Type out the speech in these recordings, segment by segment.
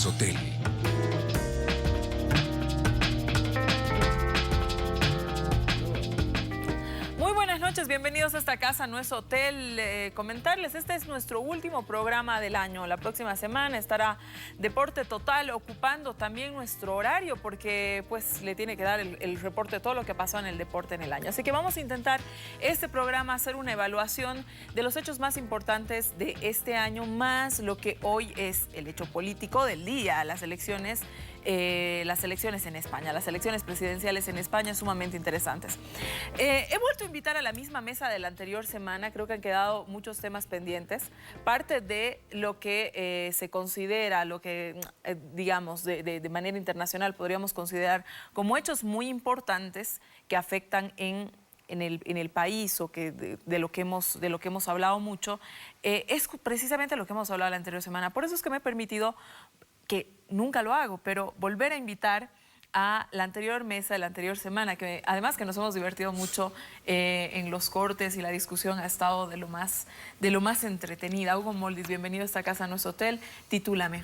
es hotel. Muy buenas noches, bienvenidos a esta casa, no es hotel. Comentarles, este es nuestro último programa del año. La próxima semana estará Deporte Total ocupando también nuestro horario porque pues le tiene que dar el reporte de todo lo que pasó en el deporte en el año. Así que vamos a intentar este programa hacer una evaluación de los hechos más importantes de este año, más lo que hoy es el hecho político del día, las elecciones en España, las elecciones presidenciales en España sumamente interesantes. He vuelto a invitar a la misma mesa de la anterior semana, creo que han quedado muchos temas pendientes. Parte de lo que se considera, lo que digamos de manera internacional podríamos considerar como hechos muy importantes que afectan en el país o que de lo que hemos hablado mucho, es precisamente lo que hemos hablado la anterior semana. Por eso es que me he permitido, que nunca lo hago, pero volver a invitar a la anterior mesa de la anterior semana, que además que nos hemos divertido mucho en los cortes y la discusión ha estado de lo más entretenida. Hugo Moldis, bienvenido a esta casa, no es hotel. Titúlame.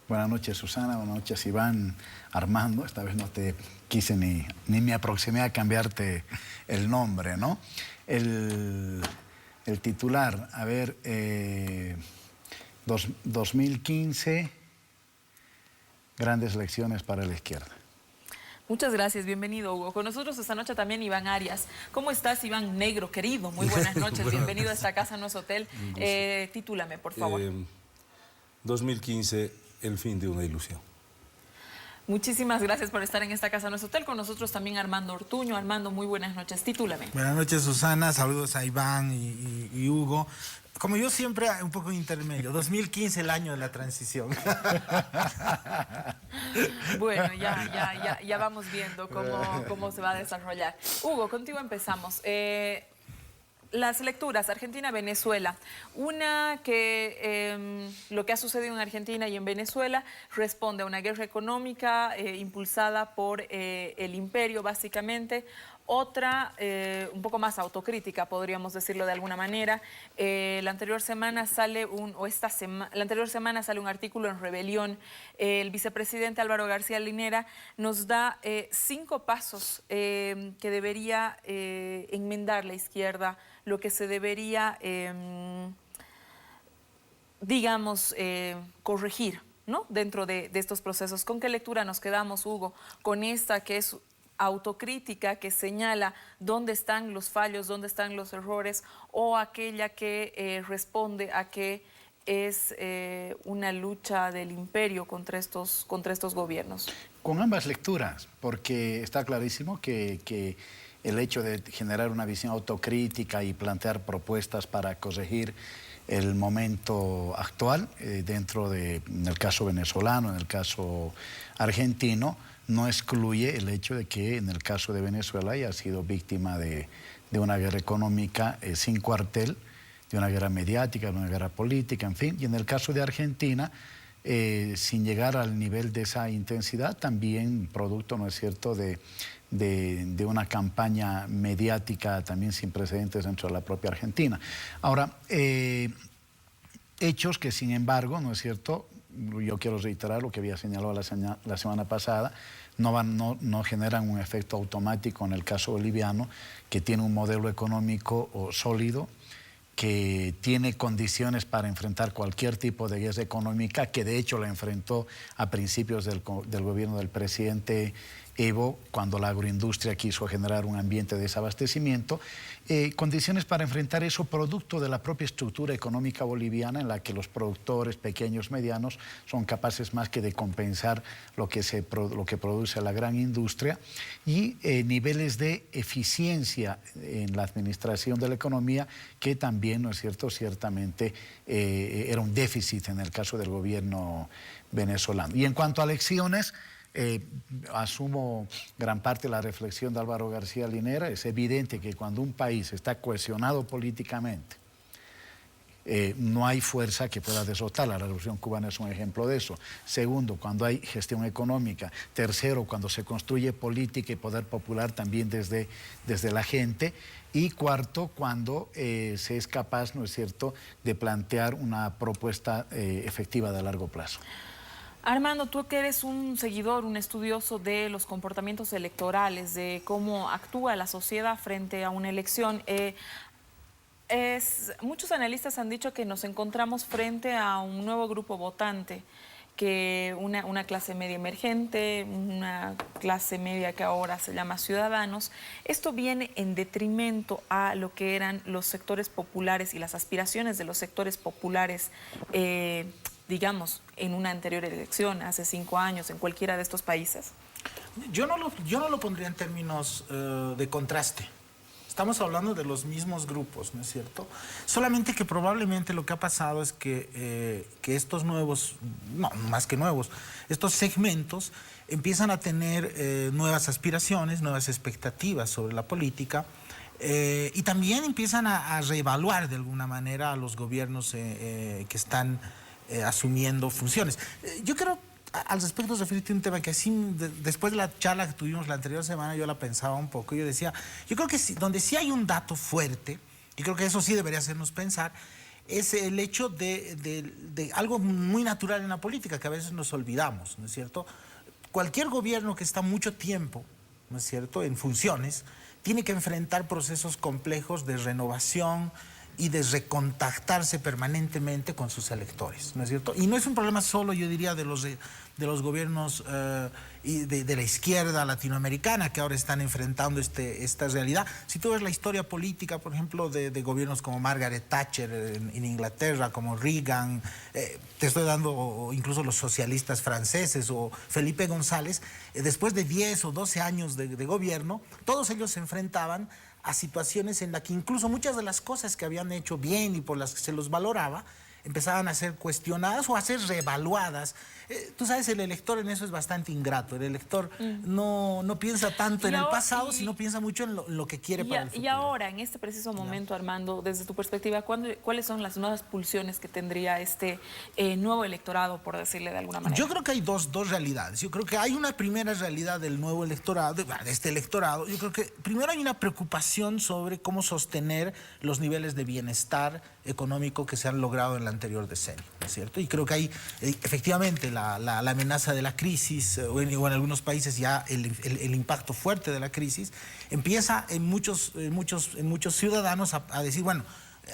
Buenas noches, Susana. Buenas noches, Iván. Armando, esta vez no te quise ni me aproximé a cambiarte el nombre, ¿no? El titular, a ver, 2015... grandes lecciones para la izquierda. Muchas gracias, bienvenido, Hugo. Con nosotros esta noche también Iván Arias. ¿Cómo estás, Iván Negro, querido? Muy buenas noches, bienvenido a esta casa, no es hotel. Titúlame, por favor. 2015, el fin de una ilusión. Muchísimas gracias por estar en esta casa, no es hotel. Con nosotros también Armando Ortuño. Armando, muy buenas noches, titúlame. Buenas noches, Susana. Saludos a Iván y Hugo. Como yo siempre, un poco intermedio. 2015, el año de la transición. Bueno, ya vamos viendo cómo se va a desarrollar. Hugo, contigo empezamos. Las lecturas, Argentina-Venezuela. Una que lo que ha sucedido en Argentina y en Venezuela responde a una guerra económica impulsada por el imperio, básicamente. Otra, un poco más autocrítica, podríamos decirlo de alguna manera. La anterior semana sale un artículo en Rebelión. El vicepresidente Álvaro García Linera nos da 5 pasos que debería enmendar la izquierda, lo que se debería, digamos, corregir, ¿no? Dentro de estos procesos. ¿Con qué lectura nos quedamos, Hugo? Con esta que es autocrítica, que señala dónde están los fallos, dónde están los errores, o aquella que responde a que es una lucha del imperio contra estos gobiernos. Con ambas lecturas, porque está clarísimo que el hecho de generar una visión autocrítica y plantear propuestas para corregir el momento actual, en el caso venezolano, en el caso argentino, no excluye el hecho de que en el caso de Venezuela haya sido víctima de una guerra económica sin cuartel, de una guerra mediática, de una guerra política, en fin. Y en el caso de Argentina, sin llegar al nivel de esa intensidad, también producto, ¿no es cierto?, de una campaña mediática también sin precedentes dentro de la propia Argentina. Ahora, hechos que sin embargo, ¿no es cierto?, yo quiero reiterar lo que había señalado la semana pasada, no generan un efecto automático en el caso boliviano, que tiene un modelo económico sólido, que tiene condiciones para enfrentar cualquier tipo de guerra económica, que de hecho la enfrentó a principios del gobierno del presidente Evo, cuando la agroindustria quiso generar un ambiente de desabastecimiento, condiciones para enfrentar eso producto de la propia estructura económica boliviana, en la que los productores pequeños, medianos, son capaces más que de compensar lo que produce la gran industria, y niveles de eficiencia en la administración de la economía, que también, ¿no es cierto?, ciertamente era un déficit en el caso del gobierno venezolano. Y en cuanto a elecciones, asumo gran parte de la reflexión de Álvaro García Linera. Es evidente que cuando un país está cohesionado políticamente, no hay fuerza que pueda derrotar. La Revolución Cubana es un ejemplo de eso. Segundo, cuando hay gestión económica. Tercero, cuando se construye política y poder popular también desde la gente. Y cuarto, cuando se es capaz, ¿no es cierto?, de plantear una propuesta efectiva de largo plazo. Armando, tú que eres un seguidor, un estudioso de los comportamientos electorales, de cómo actúa la sociedad frente a una elección, muchos analistas han dicho que nos encontramos frente a un nuevo grupo votante, que una clase media emergente, una clase media que ahora se llama ciudadanos. Esto viene en detrimento a lo que eran los sectores populares y las aspiraciones de los sectores populares, digamos, en una anterior elección, hace 5 años, en cualquiera de estos países. Yo no lo pondría en términos de contraste. Estamos hablando de los mismos grupos, ¿no es cierto? Solamente que probablemente lo que ha pasado es que estos nuevos, no, más que nuevos, estos segmentos empiezan a tener nuevas aspiraciones, nuevas expectativas sobre la política y también empiezan a reevaluar de alguna manera a los gobiernos que están asumiendo funciones. Yo creo, al respecto, referirte a un tema que así, después de la charla que tuvimos la anterior semana, yo la pensaba un poco. Yo decía, yo creo que donde sí hay un dato fuerte, y creo que eso sí debería hacernos pensar, es el hecho de algo muy natural en la política, que a veces nos olvidamos, ¿no es cierto? Cualquier gobierno que está mucho tiempo, ¿no es cierto?, en funciones, tiene que enfrentar procesos complejos de renovación y de recontactarse permanentemente con sus electores, ¿no es cierto? Y no es un problema solo, yo diría, de los gobiernos y de la izquierda latinoamericana que ahora están enfrentando esta realidad. Si tú ves la historia política, por ejemplo, de gobiernos como Margaret Thatcher en Inglaterra, como Reagan, te estoy dando, o incluso los socialistas franceses o Felipe González, después de 10 o 12 años de gobierno, todos ellos se enfrentaban a situaciones en las que incluso muchas de las cosas que habían hecho bien y por las que se los valoraba empezaban a ser cuestionadas o a ser reevaluadas. Tú sabes, el elector en eso es bastante ingrato. El elector no piensa tanto en el pasado, sino piensa mucho en lo que quiere para el futuro. Y ahora, en este preciso momento, Armando, desde tu perspectiva, ¿cuáles son las nuevas pulsiones que tendría este nuevo electorado, por decirle de alguna manera? Yo creo que hay dos realidades. Yo creo que hay una primera realidad del nuevo electorado, de este electorado. Yo creo que primero hay una preocupación sobre cómo sostener los niveles de bienestar económico que se han logrado en el anterior decenio, ¿no es cierto? Y creo que hay efectivamente la amenaza de la crisis, o en algunos países ya el impacto fuerte de la crisis, empieza en muchos ciudadanos a decir, bueno,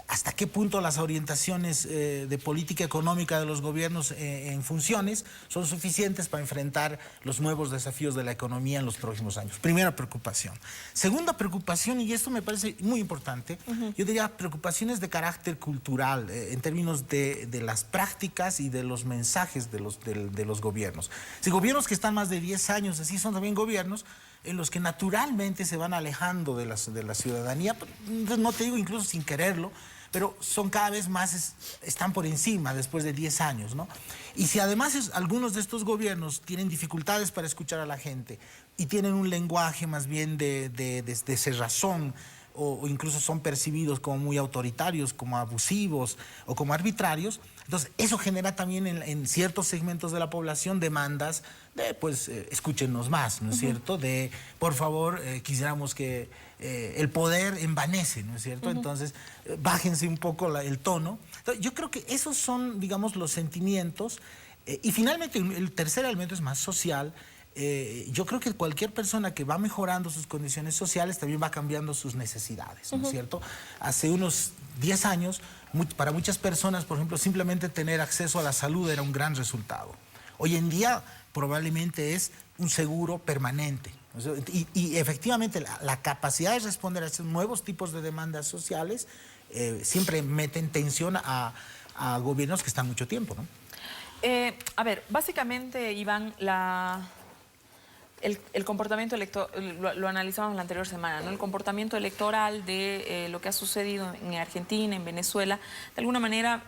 ¿hasta qué punto las orientaciones de política económica de los gobiernos en funciones son suficientes para enfrentar los nuevos desafíos de la economía en los próximos años? Primera preocupación. Segunda preocupación, y esto me parece muy importante, yo diría preocupaciones de carácter cultural, en términos de las prácticas y de los mensajes de los gobiernos. Si gobiernos que están más de 10 años, así son también gobiernos en los que naturalmente se van alejando de la ciudadanía, no te digo incluso sin quererlo, pero son cada vez más, están por encima después de 10 años, ¿no? Y si además algunos de estos gobiernos tienen dificultades para escuchar a la gente y tienen un lenguaje más bien de cerrazón, o incluso son percibidos como muy autoritarios, como abusivos o como arbitrarios, entonces eso genera también en ciertos segmentos de la población demandas de, pues, escúchenos más, ¿no es cierto? De, por favor, quisiéramos que el poder envanece, ¿no es cierto? Entonces, bájense un poco el tono. Entonces, yo creo que esos son, digamos, los sentimientos. Y finalmente, el tercer elemento es más social. Yo creo que cualquier persona que va mejorando sus condiciones sociales también va cambiando sus necesidades, ¿no es cierto? Hace unos 10 años, para muchas personas, por ejemplo, simplemente tener acceso a la salud era un gran resultado. Hoy en día probablemente es un seguro permanente. Y efectivamente la capacidad de responder a esos nuevos tipos de demandas sociales siempre meten tensión a gobiernos que están mucho tiempo, ¿no? A ver, básicamente, Iván, el comportamiento electoral, lo analizamos la anterior semana, ¿no? El comportamiento electoral de lo que ha sucedido en Argentina, en Venezuela, de alguna manera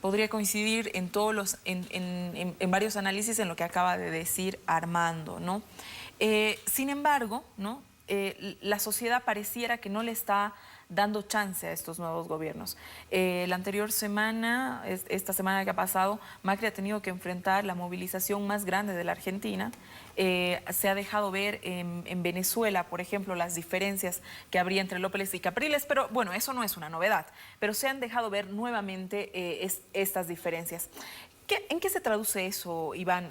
podría coincidir en varios análisis en lo que acaba de decir Armando, ¿no? Sin embargo, ¿no? La sociedad pareciera que no le está dando chance a estos nuevos gobiernos. La anterior semana, esta semana que ha pasado, Macri ha tenido que enfrentar la movilización más grande de la Argentina. Se ha dejado ver en Venezuela, por ejemplo, las diferencias que habría entre López y Capriles, pero bueno, eso no es una novedad, pero se han dejado ver nuevamente estas diferencias. ¿En qué se traduce eso, Iván?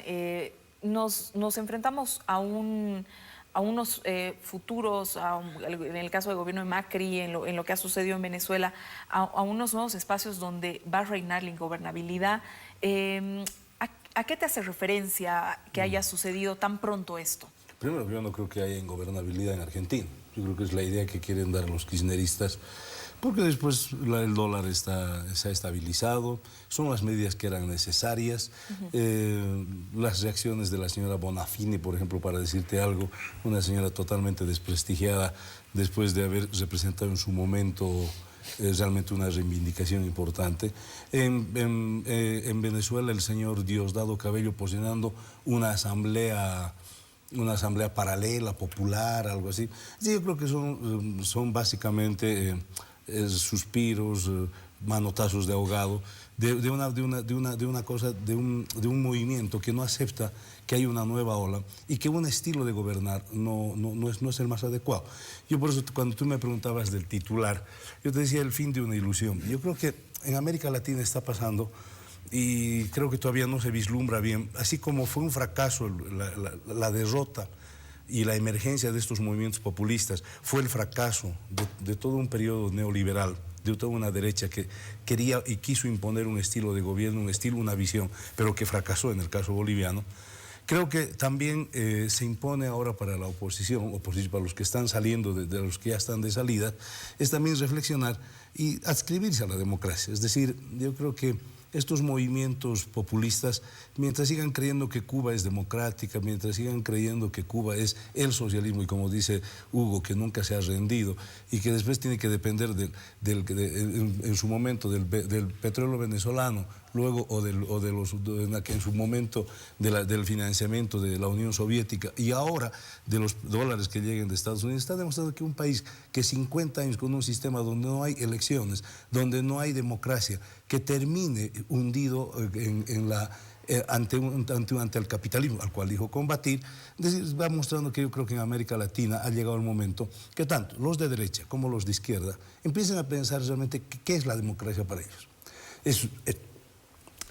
Nos enfrentamos a unos futuros, en el caso del gobierno de Macri, en lo que ha sucedido en Venezuela, a unos nuevos espacios donde va a reinar la ingobernabilidad. ¿A qué te hace referencia que haya sucedido tan pronto esto? Primero, yo no creo que haya ingobernabilidad en Argentina. Yo creo que es la idea que quieren dar los kirchneristas, porque después el dólar se ha estabilizado, son las medidas que eran necesarias. Las reacciones de la señora Bonafini, por ejemplo, para decirte algo, una señora totalmente desprestigiada después de haber representado en su momento realmente una reivindicación importante. En Venezuela, el señor Diosdado Cabello posicionando una asamblea paralela, popular, algo así. Sí, yo creo que son básicamente suspiros, manotazos de ahogado, de un movimiento que no acepta que hay una nueva ola y que un estilo de gobernar no es el más adecuado. Yo por eso, cuando tú me preguntabas del titular, yo te decía el fin de una ilusión. Yo creo que en América Latina está pasando, y creo que todavía no se vislumbra bien, así como fue un fracaso la derrota y la emergencia de estos movimientos populistas, fue el fracaso de todo un periodo neoliberal, de toda una derecha que quería y quiso imponer un estilo de gobierno, una visión, pero que fracasó en el caso boliviano. Creo que también se impone ahora para la oposición, para los que están saliendo, de los que ya están de salida, es también reflexionar y adscribirse a la democracia. Es decir, yo creo que estos movimientos populistas, mientras sigan creyendo que Cuba es democrática, mientras sigan creyendo que Cuba es el socialismo, y como dice Hugo, que nunca se ha rendido, y que después tiene que depender en su momento del petróleo venezolano, luego en su momento del financiamiento de la Unión Soviética, y ahora de los dólares que lleguen de Estados Unidos, está demostrando que un país que 50 años con un sistema donde no hay elecciones, donde no hay democracia, que termine hundido ante el capitalismo, al cual dijo combatir, es decir, va mostrando que yo creo que en América Latina ha llegado el momento que tanto los de derecha como los de izquierda empiecen a pensar realmente qué es la democracia para ellos.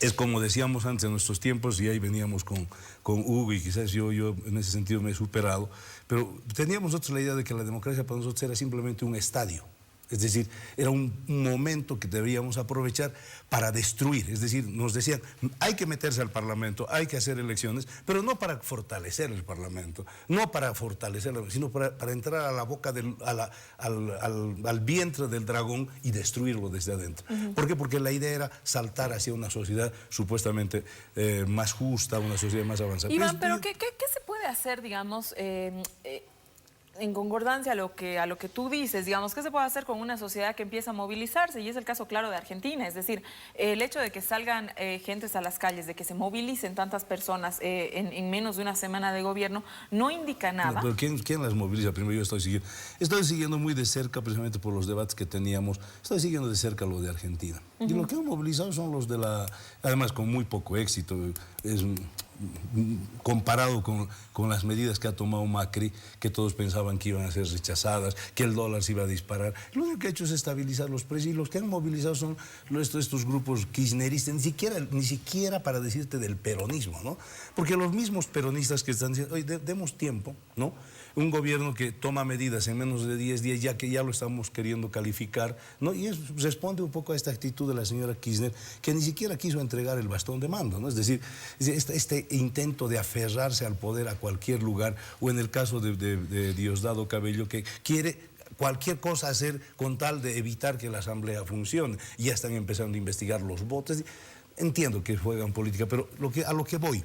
Es como decíamos antes en nuestros tiempos, y ahí veníamos con Hugo, y quizás yo en ese sentido me he superado, pero teníamos nosotros la idea de que la democracia para nosotros era simplemente un estadio. Es decir, era un momento que deberíamos aprovechar para destruir. Es decir, nos decían, hay que meterse al Parlamento, hay que hacer elecciones, pero no para fortalecer el Parlamento, no para fortalecerlo, sino para entrar a la boca, al vientre del dragón y destruirlo desde adentro. ¿Por qué? Porque la idea era saltar hacia una sociedad supuestamente más justa, una sociedad más avanzada. Iván, pero ¿qué se puede hacer, digamos, en concordancia a lo que tú dices, digamos, ¿qué se puede hacer con una sociedad que empieza a movilizarse? Y es el caso claro de Argentina, es decir, el hecho de que salgan gentes a las calles, de que se movilicen tantas personas en menos de una semana de gobierno, no indica nada. Pero ¿quién las moviliza? Primero yo estoy siguiendo muy de cerca, precisamente por los debates que teníamos, estoy siguiendo de cerca lo de Argentina. Y lo que han movilizado son los además con muy poco éxito, comparado con las medidas que ha tomado Macri, que todos pensaban que iban a ser rechazadas, que el dólar se iba a disparar. Lo único que ha hecho es estabilizar los precios, y los que han movilizado son estos grupos kirchneristas, ni siquiera para decirte del peronismo, ¿no? Porque los mismos peronistas que están diciendo, oye, demos tiempo, ¿no? Un gobierno que toma medidas en menos de 10 días, ya que ya lo estamos queriendo calificar, ¿no? Y eso responde un poco a esta actitud de la señora Kirchner, que ni siquiera quiso entregar el bastón de mando, ¿no? Es decir, este intento de aferrarse al poder a cualquier lugar, o en el caso de Diosdado Cabello, que quiere cualquier cosa hacer con tal de evitar que la Asamblea funcione. Y ya están empezando a investigar los votos. Entiendo que juegan política, pero a lo que voy,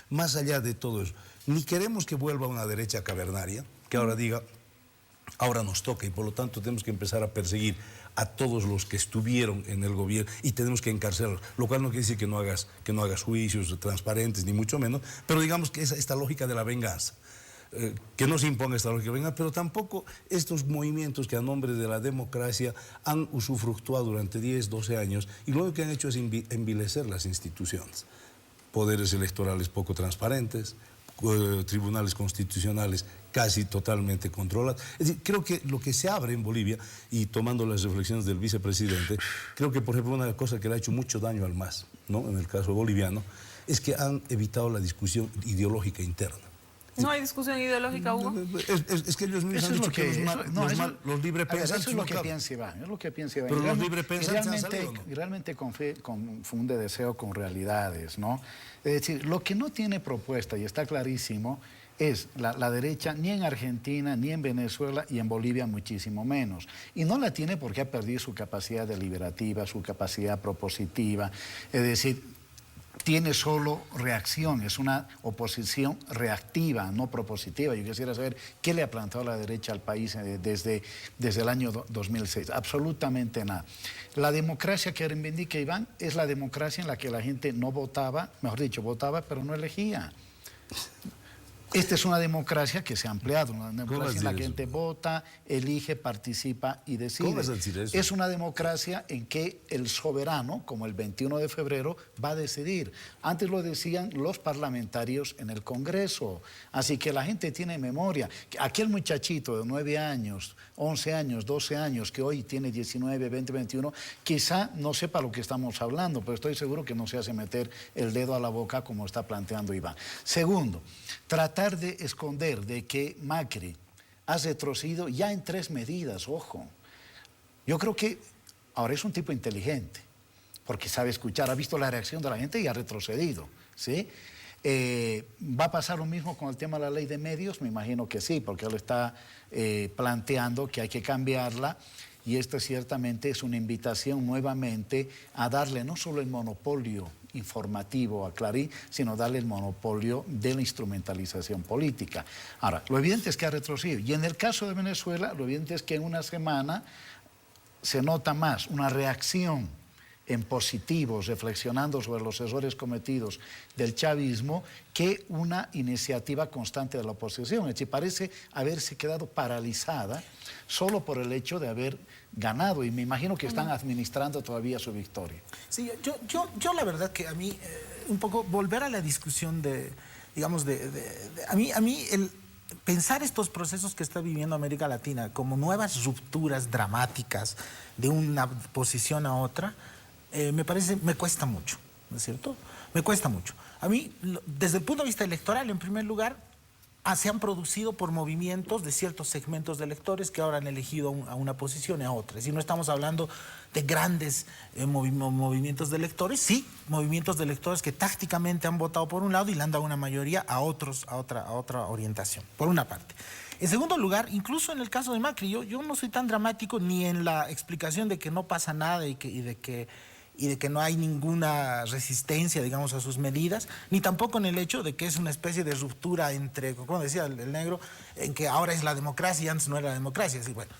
más allá de todo eso, ni queremos que vuelva una derecha cavernaria, que ahora diga, ahora nos toca, y por lo tanto tenemos que empezar a perseguir a todos los que estuvieron en el gobierno y tenemos que encarcelarlos, lo cual no quiere decir que no hagas juicios transparentes, ni mucho menos, pero digamos que es esta lógica de la venganza. Que no se imponga esta lógica de venganza, pero tampoco estos movimientos que a nombre de la democracia han usufructuado durante 10, 12 años, y lo que han hecho es envilecer las instituciones. Poderes electorales poco transparentes, tribunales constitucionales casi totalmente controlados. Es decir, creo que lo que se abre en Bolivia, y tomando las reflexiones del vicepresidente, creo que, por ejemplo, una cosa que le ha hecho mucho daño al MAS ¿no?, en el caso boliviano, es que han evitado la discusión ideológica interna. ¿No hay discusión ideológica, Hugo? Es que ellos mismos han dicho que los librepensantes... Eso es lo que piensa Iván, es lo que piensa Iván. Pero los librepensantes han salido, ¿no? Realmente confunde deseo con realidades, ¿no? Es decir, lo que no tiene propuesta, y está clarísimo, es la derecha, ni en Argentina, ni en Venezuela, y en Bolivia muchísimo menos. Y no la tiene porque ha perdido su capacidad deliberativa, su capacidad propositiva, es decir, tiene solo reacción, es una oposición reactiva, no propositiva. Yo quisiera saber qué le ha planteado la derecha al país desde el año 2006. Absolutamente nada. La democracia que reivindica Iván es la democracia en la que la gente no votaba, mejor dicho, votaba pero no elegía. Esta es una democracia que se ha ampliado, una democracia en la que la gente vota, elige, participa y decide. ¿Cómo vas a decir eso? Es una democracia en que el soberano, como el 21 de febrero, va a decidir. Antes lo decían los parlamentarios en el Congreso. Así que la gente tiene memoria. Aquel muchachito de 9 años, 11 años, 12 años, que hoy tiene 19, 20, 21, quizá no sepa lo que estamos hablando, pero estoy seguro que no se hace meter el dedo a la boca como está planteando Iván. Segundo, tratar de esconder de que Macri ha retrocedido ya en 3 medidas, ojo. Yo creo que ahora es un tipo inteligente, porque sabe escuchar, ha visto la reacción de la gente y ha retrocedido, ¿sí? ¿Va a pasar lo mismo con el tema de la ley de medios? Me imagino que sí, porque él está planteando que hay que cambiarla. Y esta ciertamente es una invitación nuevamente a darle no solo el monopolio informativo a Clarín, sino darle el monopolio de la instrumentalización política. Ahora, lo evidente es que ha retrocedido. Y en el caso de Venezuela, lo evidente es que en una semana se nota más una reacción en positivo, reflexionando sobre los errores cometidos del chavismo, que una iniciativa constante de la oposición. Es decir, parece haberse quedado paralizada solo por el hecho de haber ganado, y me imagino que están administrando todavía su victoria. Sí, yo la verdad que a mí, un poco volver a la discusión de, digamos, a mí el pensar estos procesos que está viviendo América Latina como nuevas rupturas dramáticas de una posición a otra, me cuesta mucho, ¿no es cierto? Me cuesta mucho. A mí, desde el punto de vista electoral, en primer lugar, se han producido por movimientos de ciertos segmentos de electores que ahora han elegido a una posición y a otra. Si no estamos hablando de grandes movimientos de electores, sí, movimientos de electores que tácticamente han votado por un lado y le han dado una mayoría a otra orientación, por una parte. En segundo lugar, incluso en el caso de Macri, yo no soy tan dramático ni en la explicación de que no pasa nada y de que no hay ninguna resistencia, digamos, a sus medidas, ni tampoco en el hecho de que es una especie de ruptura entre, como decía el negro, en que ahora es la democracia y antes no era la democracia. Así, bueno,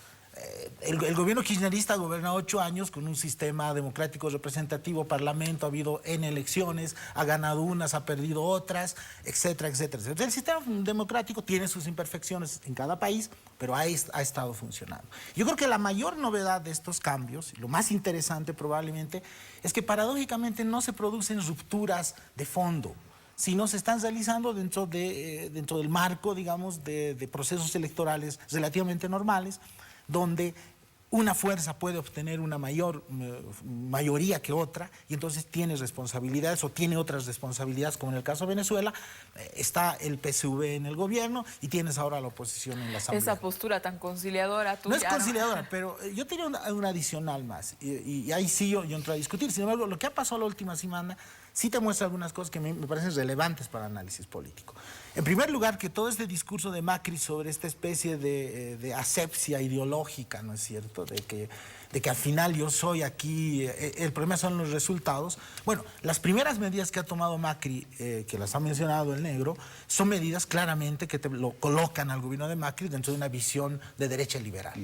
el gobierno kirchnerista ha gobernado 8 años con un sistema democrático representativo, parlamento, ha habido N elecciones, ha ganado unas, ha perdido otras, etcétera, etcétera, etcétera. El sistema democrático tiene sus imperfecciones en cada país, pero ha estado funcionando. Yo creo que la mayor novedad de estos cambios, lo más interesante probablemente, es que paradójicamente no se producen rupturas de fondo, sino se están realizando dentro del marco, digamos, de procesos electorales relativamente normales, donde una fuerza puede obtener una mayoría que otra y entonces tiene responsabilidades o tiene otras responsabilidades, como en el caso de Venezuela, está el PSV en el gobierno y tienes ahora la oposición en la Asamblea. Esa postura tan conciliadora tuya. No es conciliadora, pero yo tenía una adicional más y ahí sí yo entro a discutir. Sin embargo, lo que ha pasado la última semana sí te muestra algunas cosas que me parecen relevantes para el análisis político. En primer lugar, que todo este discurso de Macri sobre esta especie de asepsia ideológica, ¿no es cierto?, de que al final yo soy aquí, el problema son los resultados. Bueno, las primeras medidas que ha tomado Macri, que las ha mencionado el negro, son medidas claramente que te lo colocan al gobierno de Macri dentro de una visión de derecha liberal.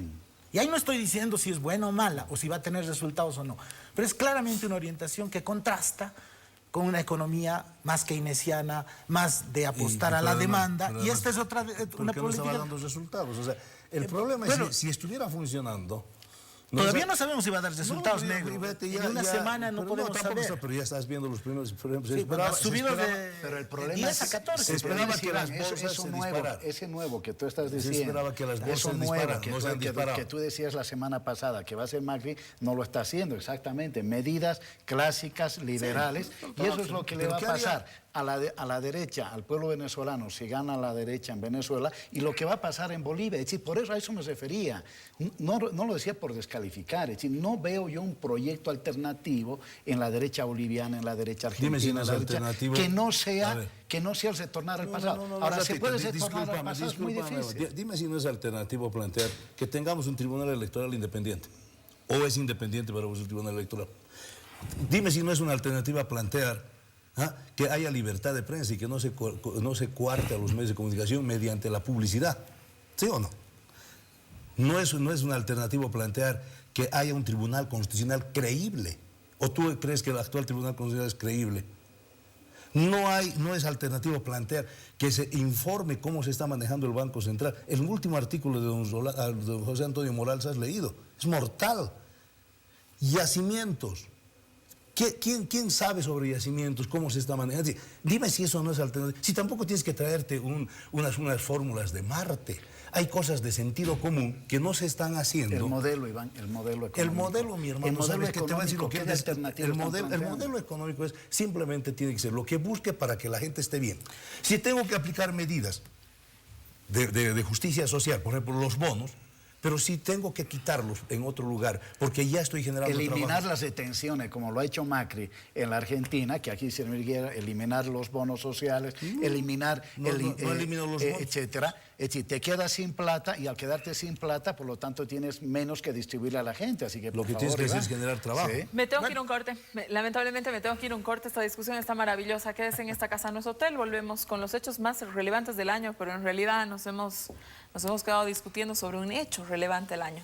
Y ahí no estoy diciendo si es buena o mala, o si va a tener resultados o no, pero es claramente una orientación que contrasta con una economía más keynesiana, más de apostar a la demanda, y esta es una política... no estaba dando resultados. O sea, el problema es si estuviera funcionando, Todavía no sabemos si va a dar resultados, No, negro. vete, En una semana no pero podemos tampoco saber. pero ya estás viendo los primeros. Por ejemplo, Sí, has subido de pero el problema 10 a es- 14. se esperaba que las Eso bolsas se nuevo, dispararan. ese nuevo que tú estás Se diciendo, esperaba que las bolsas eso se nuevo dispararan, que, no tú, se han disparado. que tú decías la semana pasada que va a hacer Macri, no lo está haciendo exactamente. Medidas clásicas, liberales, y eso es lo que le Pero va a ¿qué haría? pasar a la derecha, al pueblo venezolano, si gana la derecha en Venezuela, y lo que va a pasar en Bolivia. Es decir, por eso a eso me refería. No lo decía por descalificar, es decir, no veo yo un proyecto alternativo en la derecha boliviana, en la derecha argentina, Dime si no es en la derecha, alternativo. que no A sea ver. el retornar al pasado. Ahora, un se ratito, puede retornar al discúlpame, pasado, es muy discúlpame. difícil. Dime si no es alternativo plantear que tengamos un tribunal electoral independiente. ¿O es independiente para vos el tribunal electoral? Dime si no es una alternativa plantear que haya libertad de prensa y que no se coarte a los medios de comunicación mediante la publicidad. ¿Sí o no? No es una alternativa plantear que haya un tribunal constitucional creíble. ¿O tú crees que el actual tribunal constitucional es creíble? No es alternativo plantear que se informe cómo se está manejando el Banco Central. El último artículo de don José Antonio Morales has leído. Es mortal. Yacimientos. ¿Quién sabe sobre yacimientos? ¿Cómo se está manejando? Dime si eso no es alternativo. Si tampoco tienes que traerte unas fórmulas de Marte. Hay cosas de sentido común que no se están haciendo. El modelo, Iván, el modelo económico. El modelo, mi hermano, el modelo ¿sabes qué te voy a decir? Lo que ¿qué alternativa el están modelo planteando? económico es simplemente tiene que ser lo que busque para que la gente esté bien. Si tengo que aplicar medidas de justicia social, por ejemplo, los bonos, pero sí tengo que quitarlos en otro lugar, porque ya estoy generando eliminar trabajo. las detenciones, como lo ha hecho Macri en la Argentina, que aquí se debería eliminar los bonos sociales, eliminar no elimino los bonos. etcétera. Es decir, te quedas sin plata y al quedarte sin plata, por lo tanto, tienes menos que distribuirle a la gente. Así que, Lo por que favor, tienes que hacer Iván. es generar trabajo. Sí. Me tengo que ir a un corte. Lamentablemente me tengo que ir a un corte. Esta discusión está maravillosa. Quédese en esta casa, no es hotel. Volvemos con los hechos más relevantes del año, pero en realidad nos hemos quedado discutiendo sobre un hecho relevante del año.